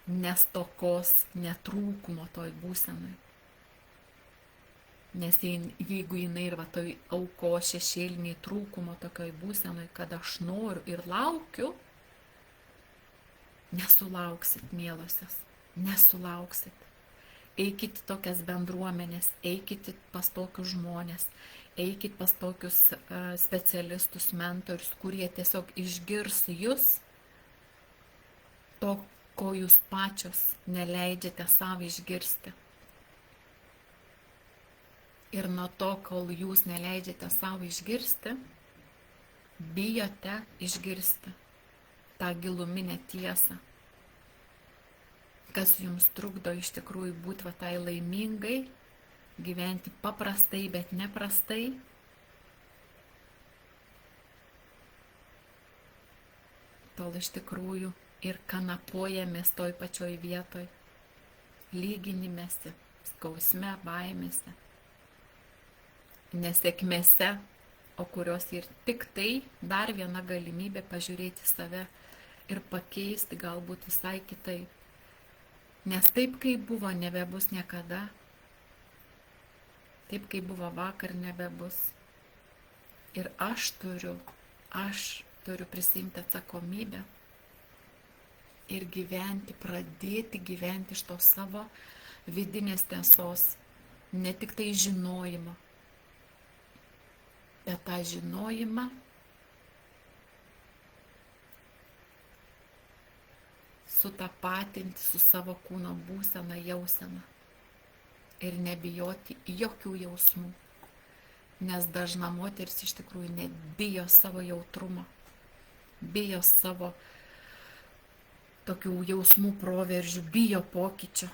S1: nestokos, netrūkumo toj būsenai, nes jeigu jinai ir va toj aukos šešėliniai trūkumo tokioj būsenoj, kad aš noriu ir laukiu, nesulauksit, mielosios, nesulauksit. Eikit į tokias bendruomenės, eikit pas tokius žmonės, eikit pas tokius specialistus, mentorius, kurie tiesiog išgirs jūs to, ko jūs pačios neleidžiate savo išgirsti. Ir nuo to, kol jūs neleidžiate savo išgirsti, bijote išgirsti tą giluminę tiesą, kas jums trukdo iš tikrųjų būti va tai laimingai, gyventi paprastai, bet neprastai. Tol iš tikrųjų ir kanapuojamės toj pačioj vietoj, lyginimėsi, skausme, baimėse, nesėkmėse, o kurios ir tik tai dar viena galimybė pažiūrėti save ir pakeisti galbūt visai kitaip. Nes taip, kaip buvo, nebebus niekada. Taip, kaip buvo vakar, nebebus. Ir aš turiu prisimti atsakomybę ir gyventi, pradėti gyventi iš to savo vidinės tiesos, ne tik tai žinojimo, bet tą žinojimą sutapatinti su savo kūno būsena, jausena ir nebijoti jokių jausmų, nes dažna moteris iš tikrųjų nebijo savo jautrumo, bijo savo tokių jausmų proveržių, bijo pokyčio.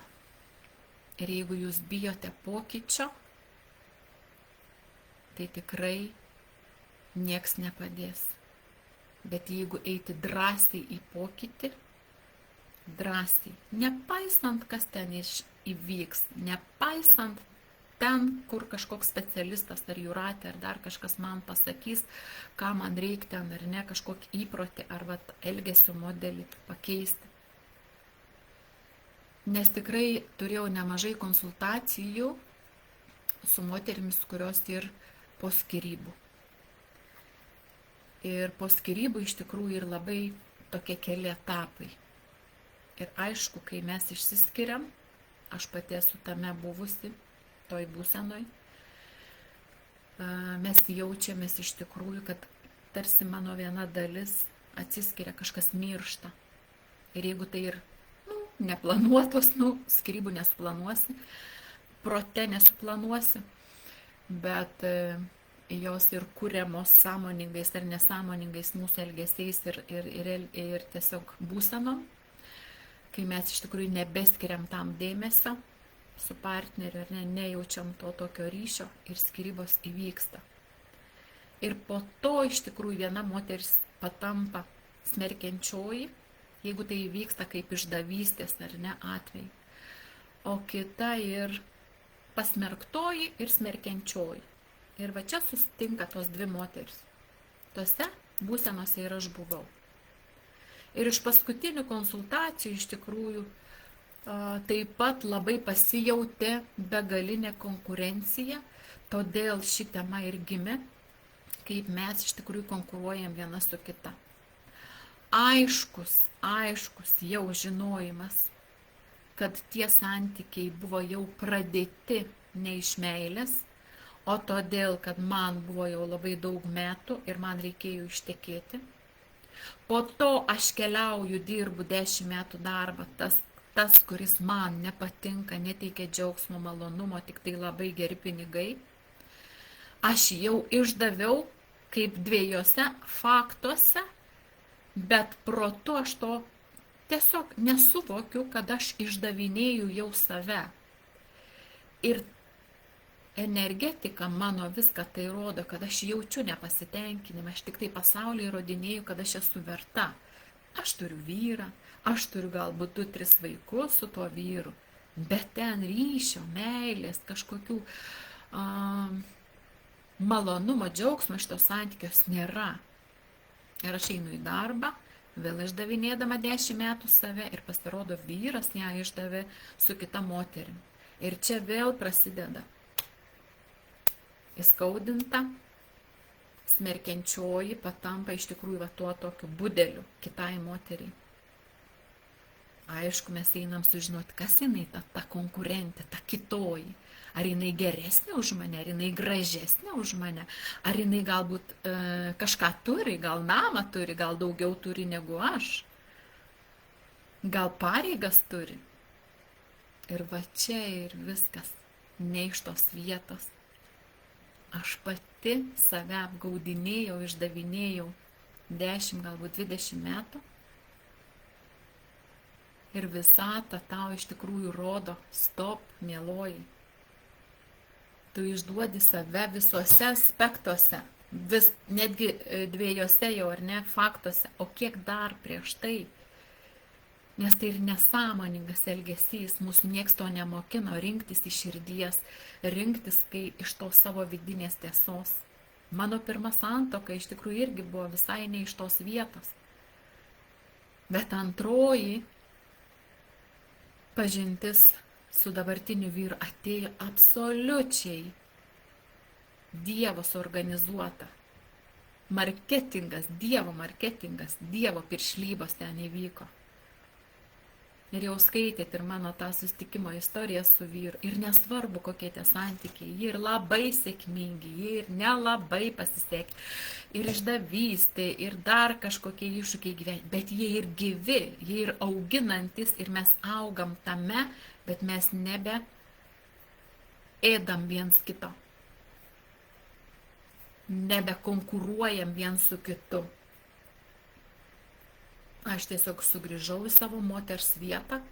S1: Ir jeigu jūs bijote pokyčio, tai tikrai nieks nepadės. Bet jeigu eiti drąsiai į pokytį, drąsiai, nepaisant, kas ten įvyks, nepaisant ten, kur kažkoks specialistas ar jūratė, ar dar kažkas man pasakys, ką man reikia ten, ar ne, kažkokį įprotį, ar vat, elgesio modelį pakeisti. Nes tikrai turėjau nemažai konsultacijų su moterimis, kurios ir po skyrybų. Ir po skyrybų iš tikrųjų ir labai tokie keli etapai. Ir aišku, kai mes išsiskiriam, aš pati esu tame buvusi, toj būsenoj, mes jaučiamės iš tikrųjų, kad tarsi mano viena dalis atsiskiria, kažkas miršta. Ir jeigu tai ir neplanuotos, skyrybų nesuplanuosi, prote nesuplanuosi, bet jos ir kuriamos sąmoningais ar nesąmoningais mūsų elgesiais ir tiesiog būsenom, kai mes iš tikrųjų nebeskiriam tam dėmesio su partneriu ir nejaučiam to tokio ryšio ir skyrybos įvyksta. Ir po to iš tikrųjų viena moteris patampa smerkiančioji, jeigu tai įvyksta kaip išdavystės ar ne atvejai, o kita ir pasmerktoji ir smerkiančioji. Ir va čia susitinka tos dvi moteris. Tose būsenose ir aš buvau. Ir iš paskutinių konsultacijų iš tikrųjų taip pat labai pasijautė begalinė konkurencija, todėl ši tema ir gimė, kaip mes iš tikrųjų konkuruojam viena su kita. Aiškus jau žinojimas, kad tie santykiai buvo jau pradėti ne iš meilės, o todėl, kad man buvo jau labai daug metų ir man reikėjo ištekėti. Po to aš keliauju, dirbu 10 metų darbą, tas, kuris man nepatinka, neteikia džiaugsmo, malonumo, tik tai labai geri pinigai, aš jau išdaviau kaip dviejose faktuose, bet protu aš to tiesiog nesuvokiu, kad aš išdavinėju jau save. Ir energetika mano viską tai rodo, kad aš jaučiu nepasitenkinimą, aš tik tai pasaulyje įrodinėju, kad aš esu verta. Aš turiu vyrą, aš turiu galbūt 2-3 vaikus su tuo vyru, bet ten ryšio, meilės, kažkokių malonumo, džiaugsmo šitos santykios nėra. Ir aš einu į darbą, vėl išdavinėdama 10 metų save ir pasirodo vyras ją išdavė su kita moterim. Ir čia vėl prasideda įskaudinta, smerkiančioji patampa iš tikrųjų tuo tokiu budeliu kitai moteriai. Aišku, mes einam sužinoti, kas jinai ta konkurentė, ta kitoji. Ar jinai geresnė už mane, ar jinai gražesnė už mane, ar jinai galbūt kažką turi, gal namą turi, gal daugiau turi negu aš, gal pareigas turi. Ir va čia ir viskas, ne iš tos vietos. Aš pati save apgaudinėjau, išdavinėjau 10, galbūt 20 metų. Ir visata tau iš tikrųjų rodo, stop, mieloji. Tu išduodi save visuose aspektuose, netgi dviejose jau ar ne faktuose, o kiek dar prieš tai. Nes tai ir nesąmoningas elgesys, mūsų nieks to nemokino rinktis iš širdies, rinktis iš to savo vidinės tiesos. Mano pirma santuoka iš tikrųjų irgi buvo visai ne iš tos vietos. Bet antroji pažintis su dabartiniu vyru atėjo absoliučiai Dievo suorganizuota. Dievo marketingas, Dievo piršlybos ten įvyko. Ir jau skaitėt ir mano tą susitikimo istoriją su vyru. Ir nesvarbu, kokie tie santykiai. Jie ir labai sėkmingi, jie ir nelabai pasisekė. Ir išdavystė, ir dar kažkokie iššūkiai gyventi. Bet jie ir gyvi, jie ir auginantis. Ir mes augam tame, bet mes nebe ėdam viens kito. Nebe konkuruojam viens su kitu. Aš tiesiog sugrįžau į savo moters vietą,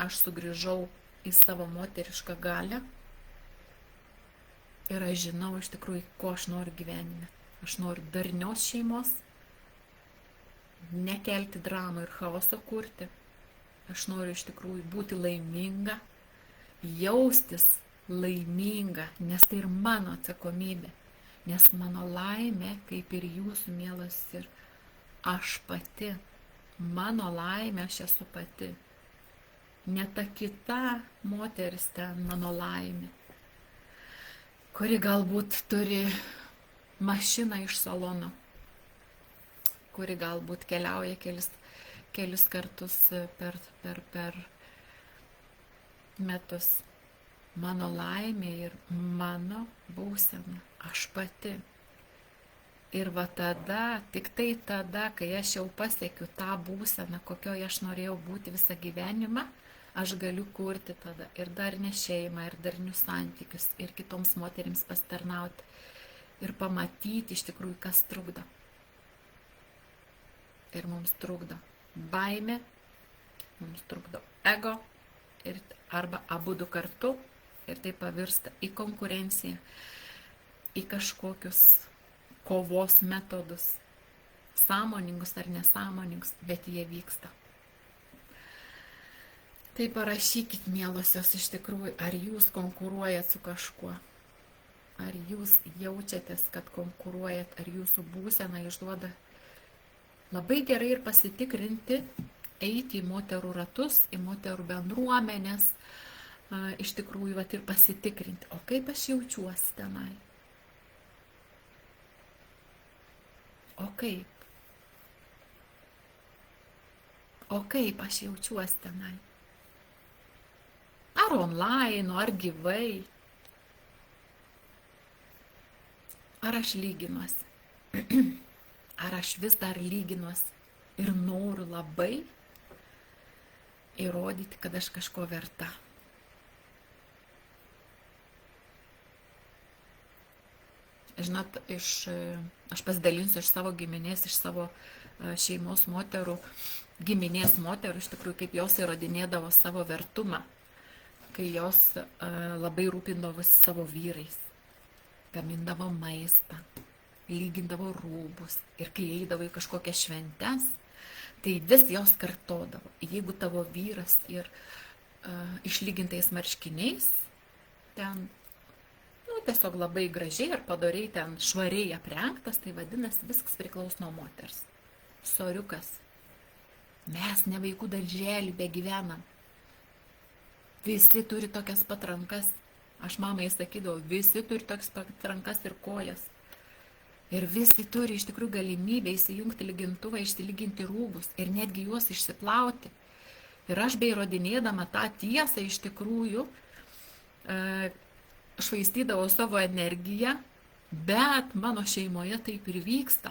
S1: aš sugrįžau į savo moterišką galią ir aš žinau iš tikrųjų, ko aš noriu gyvenime. Aš noriu darnios šeimos, nekelti dramą ir chaosą kurti. Aš noriu iš tikrųjų būti laiminga, jaustis laiminga, nes tai ir mano atsakomybė. Nes mano laimė, kaip ir jūsų mielas, ir aš pati. Mano laimė, aš esu pati. Ne ta kita moteris ten mano laimė, kuri galbūt turi mašiną iš salono, kuri galbūt keliauja kelis kartus per metus. Mano laimė ir mano būsena, aš pati. Ir va tada, tik tai tada, kai aš jau pasiekiu tą būseną, kokioje aš norėjau būti visą gyvenimą, aš galiu kurti tada ir darnią šeimą, ir darnius santykius, ir kitoms moterims pasitarnauti, ir pamatyti iš tikrųjų, kas trukdo. Ir mums trukdo baimė, mums trukdo ego, arba abudu kartu, ir tai pavirsta į konkurenciją, į kažkokius kovos metodus, sąmoningus ar nesąmoningus, bet jie vyksta. Tai parašykit, mielosios, iš tikrųjų, ar jūs konkuruojat su kažkuo, ar jūs jaučiatės, kad konkuruojat, ar jūsų būsena išduoda. Labai gerai ir pasitikrinti, eiti į moterų ratus, į moterų bendruomenės, iš tikrųjų, ir pasitikrinti, o kaip aš jaučiuosi tenai. O kaip aš jaučiuosi tenai? Ar online, ar gyvai? Ar aš lyginuosi? Ar aš vis dar lyginuosi ir noriu labai? įrodyti, kad aš kažko verta. Žinot, aš pasidalinsiu iš savo giminės, iš savo šeimos moterų, giminės moterų, iš tikrųjų, kaip jos įrodinėdavo savo vertumą, kai jos labai rūpindavosi savo vyrais, gamindavo maistą, lygindavo rūbus ir kai eidavo į kažkokias šventes, tai vis jos kartodavo, jeigu tavo vyras ir išlygintais marškiniais, ten tiesiog labai gražiai ir padoriai ten švariai aprengtas, tai vadinasi viskas priklauso nuo moters. Soriukas. Mes ne vaikų darželį begyvenam. Visi turi tokias pat rankas. Aš mamai sakydavau, visi turi tokias pat rankas ir kojas. Ir visi turi iš tikrųjų galimybę įsijungti lygintuvą, išsilyginti rūbus ir netgi juos išsiplauti. Ir aš beįrodinėdama tą tiesą iš tikrųjų švaistydavau savo energiją, bet mano šeimoje taip ir vyksta.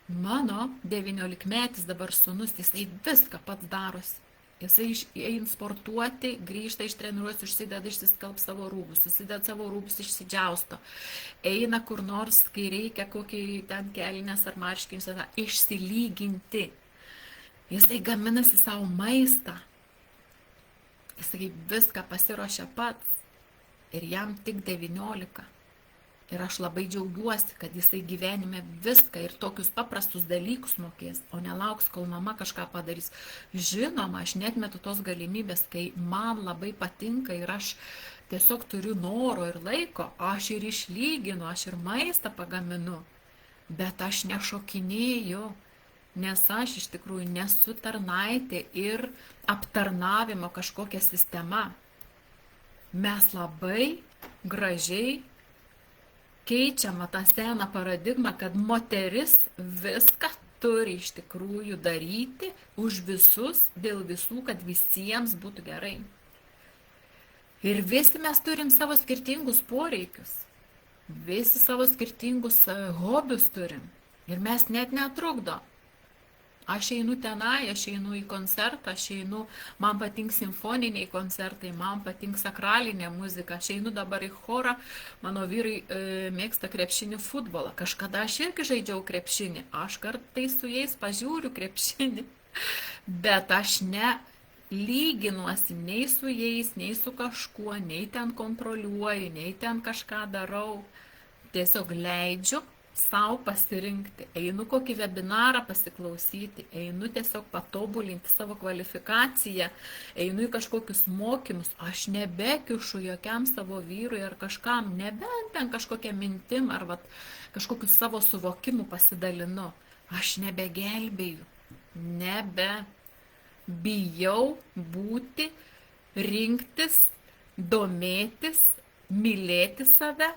S1: Mano 19-metis dabar sūnus, jisai viską pats darosi. Jisai eina sportuoti, grįžta iš treniruotės, užsideda, išsiskalb savo rūbus, susideda savo rūbus, išsidžiausto. Eina kur nors, kai reikia kokį ten kelnes ar marškinius, išsilyginti. Jisai gaminasi savo maistą. Jisai viską pasiruošia pats ir jam tik 19. Ir aš labai džiaugiuosi, kad jisai gyvenime viską ir tokius paprastus dalykus mokės, o nelauks, kol mama kažką padarys. Žinoma, aš netmetu tos galimybės, kai man labai patinka ir aš tiesiog turiu noro ir laiko, aš ir išlyginu, aš ir maistą pagaminu, bet aš nešokinėju. Nes aš iš tikrųjų nesu tarnaitė ir aptarnavimo kažkokia sistema. Mes labai gražiai keičiame tą seną paradigmą, kad moteris viską turi iš tikrųjų daryti už visus, dėl visų, kad visiems būtų gerai. Ir visi mes turim savo skirtingus poreikius, visi savo skirtingus hobius turim ir mes net netrukdo. Aš einu tenai, aš einu į koncertą, man patink simfoniniai koncertai, man patink sakralinė muzika, aš einu dabar į chorą, mano vyrai mėgsta krepšinį futbolą. Kažkada aš irgi žaidžiau krepšinį, aš kartais su jais pažiūriu krepšinį, bet aš ne lyginuosi nei su jais, nei su kažkuo, nei ten kontroliuoju, nei ten kažką darau. Tiesiog leidžiu sau pasirinkti, einu kokį webinarą pasiklausyti, einu tiesiog patobulinti savo kvalifikaciją, einu į kažkokius mokymus, aš nebekišu jokiam savo vyrui ar kažkam, nebent ten kažkokią mintim ar kažkokiu savo suvokimu pasidalinu. Aš nebegelbėju, nebebijau būti, rinktis, domėtis, mylėti save,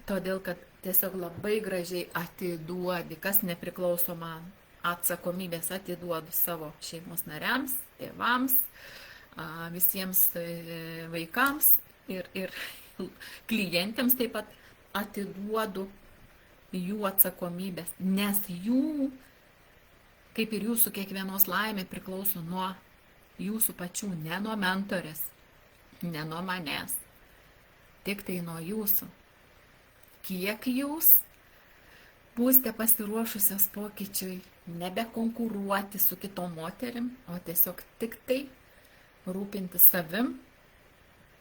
S1: todėl kad tiesiog labai gražiai atiduodi, kas nepriklauso man. Atsakomybės atiduodu savo šeimos nariams, tėvams, visiems vaikams ir klientėms taip pat atiduodu jų atsakomybės, nes jų, kaip ir jūsų kiekvienos laimė, priklauso nuo jūsų pačių, ne nuo mentorės, ne nuo manęs, tik tai nuo jūsų. Kiek jūs būsite pasiruošusios pokyčiui, nebekonkuruoti su kitom moterim, o tiesiog tik tai rūpinti savim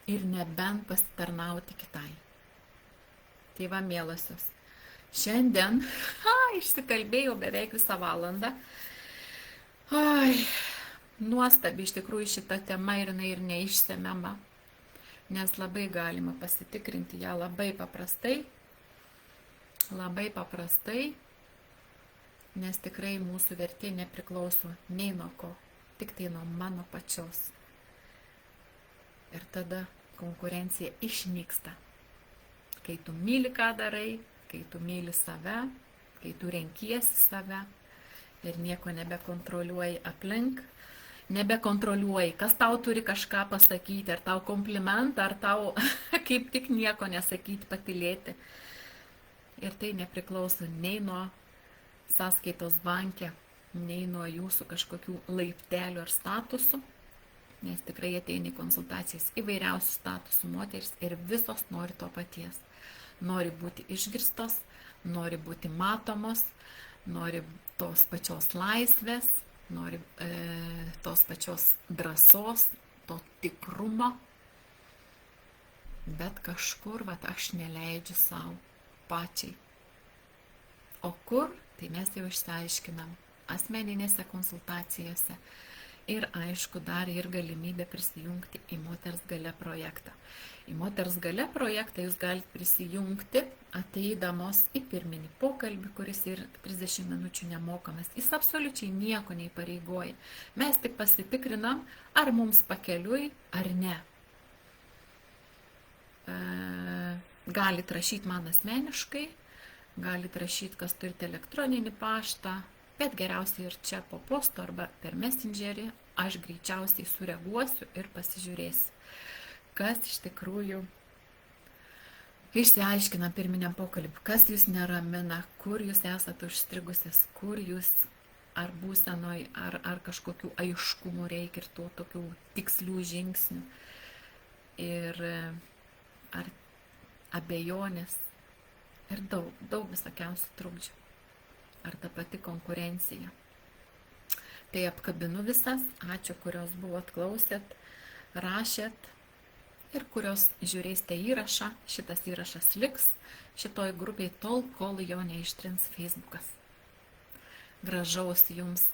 S1: ir nebent pasitarnauti kitai. Tai va, mielosios, šiandien išsikalbėjau beveik visą valandą. Nuostabi iš tikrųjų šita tema ir jinai ir neišsemiama, nes labai galima pasitikrinti ją labai paprastai, nes tikrai mūsų vertė nepriklauso nei nuo ko, tik tai nuo mano pačios. Ir tada konkurencija išnyksta. Kai tu myli, ką darai, kai tu myli save, kai tu renkiesi save ir nieko nebekontroliuoji aplink, nebekontroliuoji, kas tau turi kažką pasakyti, ar tau komplimentą, ar tau kaip tik nieko nesakyti, patylėti. Ir tai nepriklauso nei nuo sąskaitos banke, nei nuo jūsų kažkokių laiptelių ar statusų, nes tikrai ateina į konsultacijas įvairiausių statusų moteris ir visos nori to paties. Nori būti išgirstos, nori būti matomos, nori tos pačios laisvės, nori tos pačios drąsos, to tikrumo, bet kažkur aš neleidžiu savo pačiai. O kur, tai mes jau išsiaiškinam asmeninėse konsultacijose ir aišku dar ir galimybė prisijungti į Moters galia projektą. Į Moters galia projektą jūs galite prisijungti ateidamos į pirminį pokalbį, kuris yra 30 minučių nemokamas. Jis absoliučiai nieko neįpareigoja. Mes tik pasitikrinam, ar mums pakeliui ar ne. Galite rašyti man asmeniškai, galite rašyti, kas turite elektroninį paštą, bet geriausiai ir čia po posto arba per messengerį aš greičiausiai sureaguosiu ir pasižiūrėsiu, kas iš tikrųjų išsiaiškina pirminiam pokalbį, kas jūs neramina, kur jūs esate užstrigusias, kur jūs ar būsenoj, ar kažkokių aiškumų reikia ir to tokių tikslių žingsnių ir ar abejonės ir daug visokiausių trukdžių. Ar ta pati konkurencija. Tai apkabinu visas, ačiū, kurios buvot klausėt, rašėt ir kurios žiūrėsite įrašą. Šitas įrašas liks šitoj grupiai tol, kol jo neištrins Facebookas. Gražaus jums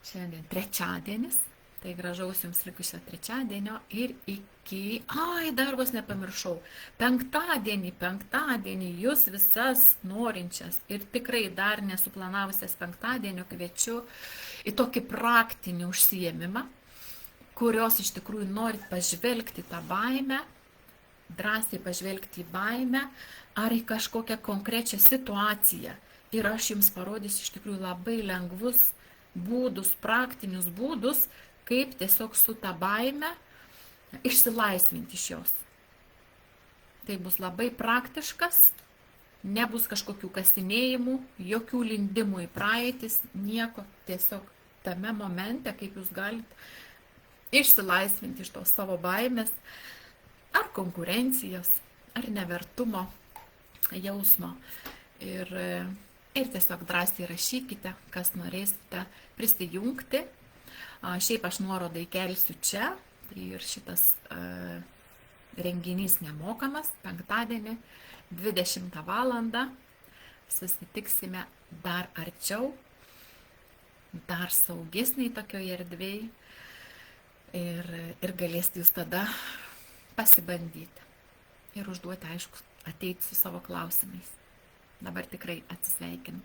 S1: šiandien trečiadienis, tai gražaus jums likusio trečiadienio ir iki, dar vos nepamiršau, penktadienį jūs visas norinčias ir tikrai dar nesuplanavusias penktadienio kviečiu į tokį praktinį užsiėmimą, kurios iš tikrųjų norit pažvelgti tą baimę, drąsiai pažvelgti į baimę ar į kažkokią konkrečią situaciją. Ir aš jums parodysiu iš tikrųjų labai lengvus būdus, praktinius būdus, kaip tiesiog su tą baimę išsilaisvinti iš jos. Tai bus labai praktiškas, nebus kažkokių kasinėjimų, jokių lindimų į praeitis, nieko, tiesiog tame momente, kaip jūs galite išsilaisvinti iš tos savo baimės, ar konkurencijos, ar nevertumo jausmo. Ir tiesiog drąsiai rašykite, kas norėsite prisijungti. Šiaip aš nuorodą įkelsiu čia, tai ir šitas renginys nemokamas, penktadienį, 20 valandą, susitiksime dar arčiau, dar saugesniai tokioje erdvėje ir galėsite jūs tada pasibandyti ir užduoti, aišku, ateiti su savo klausimais. Dabar tikrai atsisveikinu.